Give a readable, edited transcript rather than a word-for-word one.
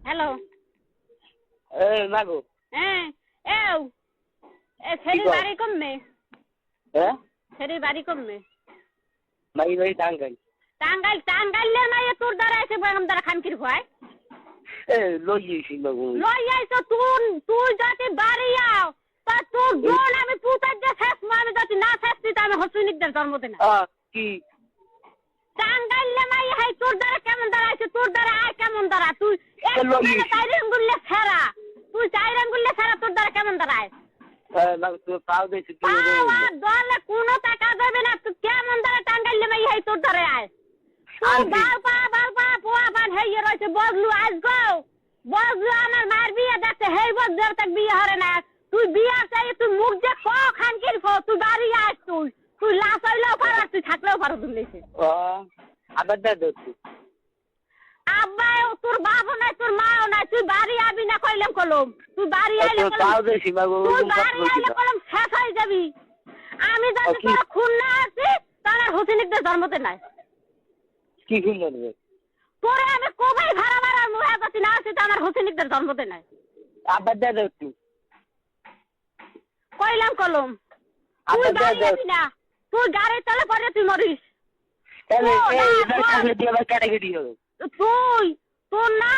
Hello. মাগো। হ্যাঁ এও ছেড়ে বাড়ি কমবে। হ্যাঁ ছেড়ে বাড়ি কমবে। বাড়ি টাঙ্গাইল। টাঙ্গাইলে নাই তোর দ্বারা এসে বেগম দ্বারা খানকির ভয়। লইয়েছি মাগো। লই আইছো তুই যদি বাড়ি আও তা তোর বোন আমি পুতার যে শেষ আমি যদি না শেষছি তা আমি হসুনিকদের জন্ম দেনা। কি টাঙ্গাইলে নাই হাই তোর দ্বারা কেমন দ্বারা আছে তোর দ্বারা আয় কেমন দ্বারা তুই চাইরে আঙ্গুলে ফেরা তুই চাইরে আঙ্গুলে ফেরা তোর দ্বারা কেমন দ্বারা আয়। পাও দিয়েছি দলে কোনো টাকা দেবে না তুই কেমন দ্বারা টাঙ্গাইলে নাই হাই তোর দ্বারা আয়। বালপা পোয়া বান হেয়ে রয়েছে বদলু বদলু আমার মার বিয়ে দেখতে হেই বদলু তাক বিয়ে হরে না তুই বিয়ে চাই তুই মুখ যে খানকির তুই বাড়ি আস তুই লাশ হইলেও পার তুই থাকলেও পারো দুলেছে। আবার দাদা আব্বাও তোর বাবা নাই তোর মাও নাই তুই বাড়ি আবি না কইলাম কলম তুই বাড়ি আইলে তুই বাড়ি আইলে কলম শেষ হয়ে যাবি। আমি যদি তোর খুন না আছি তাহলে হোসেনিকদের জন্মতে নাই কি খুন করবে তোরে আমি কবে ভাড়া মারার মুহে গতি না আছি তো আমার হোসেনিকদের জন্মতে নাই। আবার দাদা একটু কইলাম কলম তুই বাড়ি আবি না তুই গাড়ি তলে পড়ে তুই মরিস। তাহলে এই ক্যাটাগরি হবে তুই তোর না